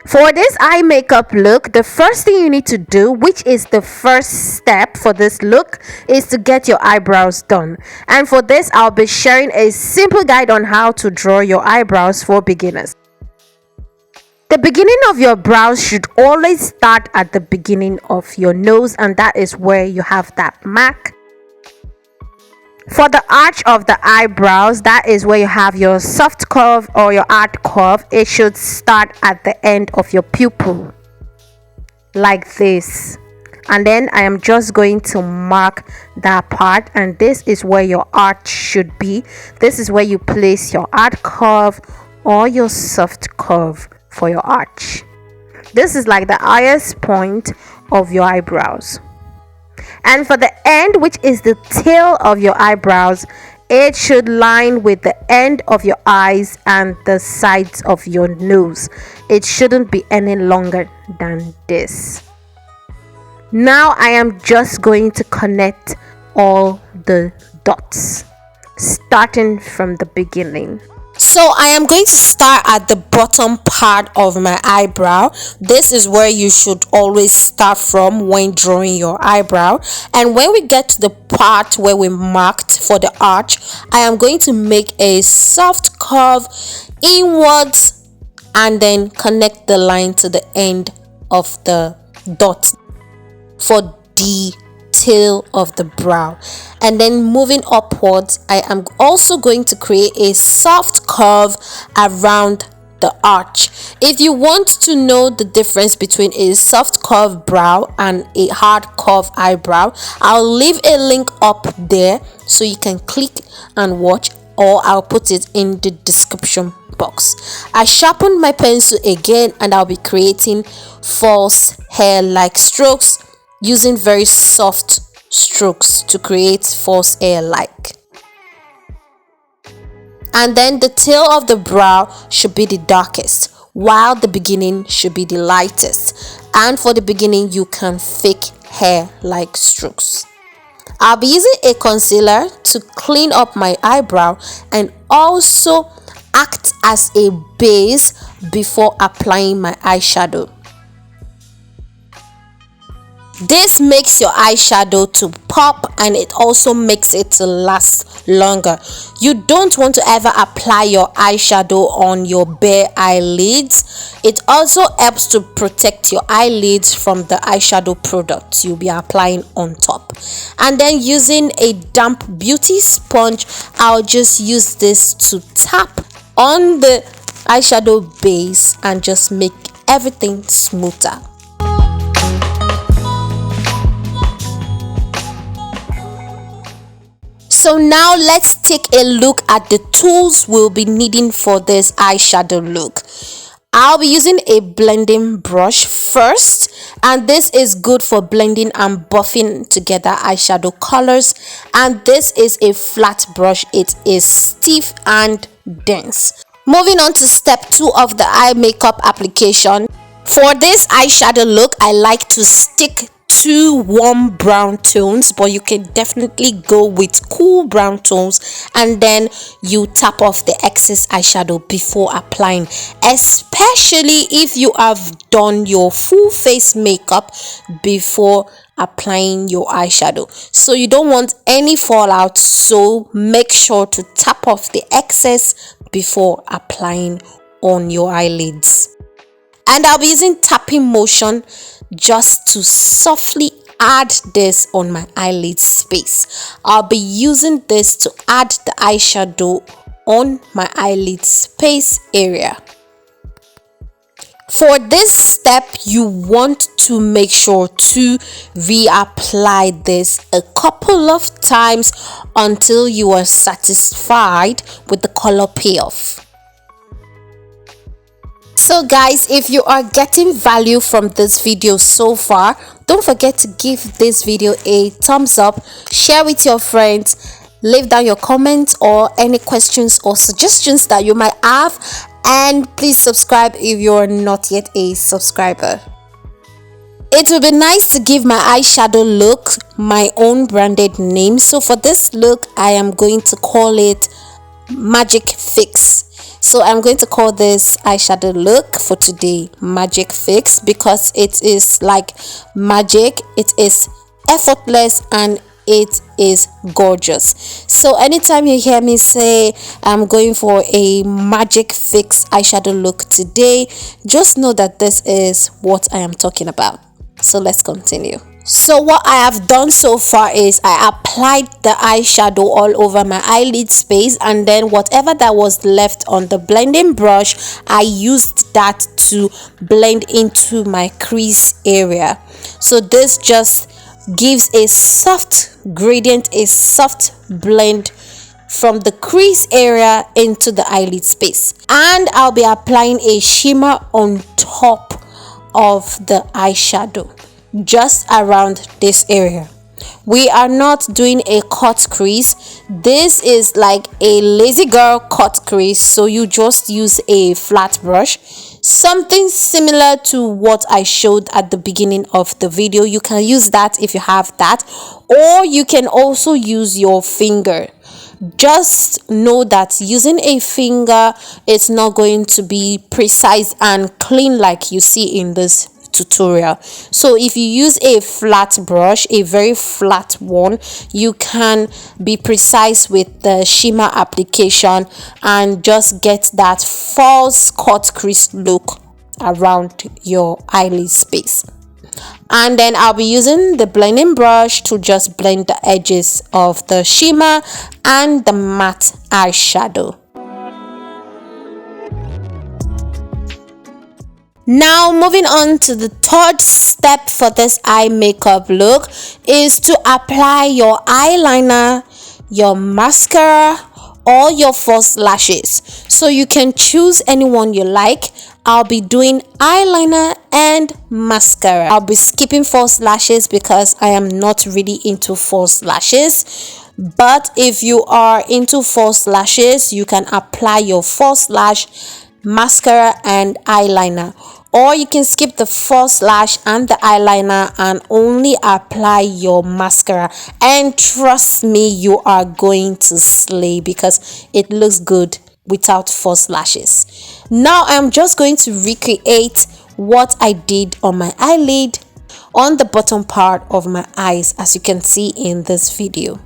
For this eye makeup look, the first thing you need to do, which is the first step for this look, is to get your eyebrows done. And for this, I'll be sharing a simple guide on how to draw your eyebrows for beginners. The beginning of your brows should always start at the beginning of your nose, and that is where you have that mark. For the arch of the eyebrows, that is where you have your soft curve or your hard curve. It should start at the end of your pupil, like this. And then I am just going to mark that part, and this is where your arch should be. This is where you place your hard curve or your soft curve for your arch. This is like the highest point of your eyebrows. And for the end, which is the tail of your eyebrows, it should line with the end of your eyes and the sides of your nose. It shouldn't be any longer than this. Now I am just going to connect all the dots, starting from the beginning. So I am going to start at the bottom part of my eyebrow. This is where you should always start from when drawing your eyebrow. And when we get to the part where we marked for the arch, I am going to make a soft curve inwards and then connect the line to the end of the dot for the tail of the brow. And then moving upwards, I am also going to create a soft curve around the arch. If you want to know the difference between a soft curve brow and a hard curve eyebrow, I'll leave a link up there so you can click and watch, or I'll put it in the description box. I sharpened my pencil again, and I'll be creating false hair-like strokes using very soft strokes to create false hair-like. And then the tail of the brow should be the darkest, while the beginning should be the lightest. And for the beginning, you can fake hair-like strokes. I'll be using a concealer to clean up my eyebrow and also act as a base before applying my eyeshadow. This makes your eyeshadow to pop, and it also makes it to last longer. You don't want to ever apply your eyeshadow on your bare eyelids. It also helps to protect your eyelids from the eyeshadow product you'll be applying on top. And then using a damp beauty sponge, I'll just use this to tap on the eyeshadow base and just make everything smoother. So now let's take a look at the tools we'll be needing for this eyeshadow look. I'll be using a blending brush first, and this is good for blending and buffing together eyeshadow colors. And this is a flat brush. It is stiff and dense. Moving on to step 2 of the eye makeup application. For this eyeshadow look, I like to stick 2 warm brown tones, but you can definitely go with cool brown tones, and then you tap off the excess eyeshadow before applying, especially if you have done your full face makeup before applying your eyeshadow. So you don't want any fallout, so make sure to tap off the excess before applying on your eyelids. And I'll be using tapping motion just to softly add this on my eyelid space. I'll be using this to add the eyeshadow on my eyelid space area. For this step, you want to make sure to reapply this a couple of times until you are satisfied with the color payoff. So guys, if you are getting value from this video so far, don't forget to give this video a thumbs up, share with your friends, leave down your comments or any questions or suggestions that you might have, and please subscribe if you're not yet a subscriber. It would be nice to give my eyeshadow look my own branded name. So for this look, I am going to call it Magic Fix. So I'm going to call this eyeshadow look for today Magic Fix, because it is like magic, it is effortless, and it is gorgeous. So anytime you hear me say I'm going for a magic fix eyeshadow look today, just know that this is what I am talking about. So let's continue. So what I have done so far is I applied the eyeshadow all over my eyelid space, and then whatever that was left on the blending brush, I used that to blend into my crease area. So this just gives a soft gradient, a soft blend from the crease area into the eyelid space. And I'll be applying a shimmer on top of the eyeshadow, just around this area. We are not doing a cut crease. This is like a lazy girl cut crease, so you just use a flat brush, something similar to what I showed at the beginning of the video. You can use that if you have that, or you can also use your finger. Just know that using a finger, it's not going to be precise and clean like you see in this tutorial. So if you use a flat brush, a very flat one, you can be precise with the shimmer application and just get that false cut crease look around your eyelid space. And then I'll be using the blending brush to just blend the edges of the shimmer and the matte eyeshadow. Now moving on to the third step for this eye makeup look is to apply your eyeliner, your mascara, or your false lashes. So you can choose anyone you like. I'll be doing eyeliner and mascara. I'll be skipping false lashes because I am not really into false lashes. But if you are into false lashes, you can apply your false lash, mascara, and eyeliner. Or you can skip the false lash and the eyeliner and only apply your mascara. And trust me, you are going to slay because it looks good without false lashes. Now I'm just going to recreate what I did on my eyelid on the bottom part of my eyes, as you can see in this video.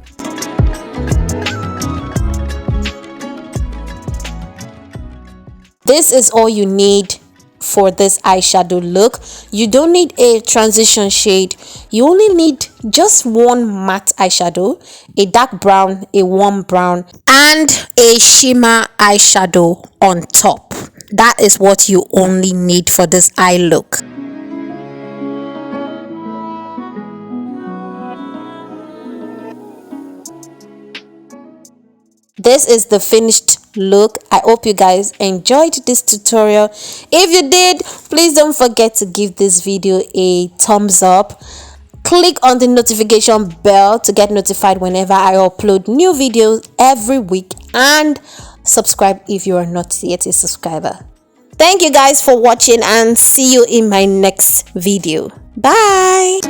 This is all you need for this eyeshadow look. You don't need a transition shade. You only need just one matte eyeshadow, a dark brown, a warm brown, and a shimmer eyeshadow on top. That is what you only need for this eye look. This is the finished look. I hope you guys enjoyed this tutorial. If you did, please don't forget to give this video a thumbs up. Click on the notification bell to get notified whenever I upload new videos every week, and subscribe if you are not yet a subscriber. Thank you guys for watching, and see you in my next video. Bye.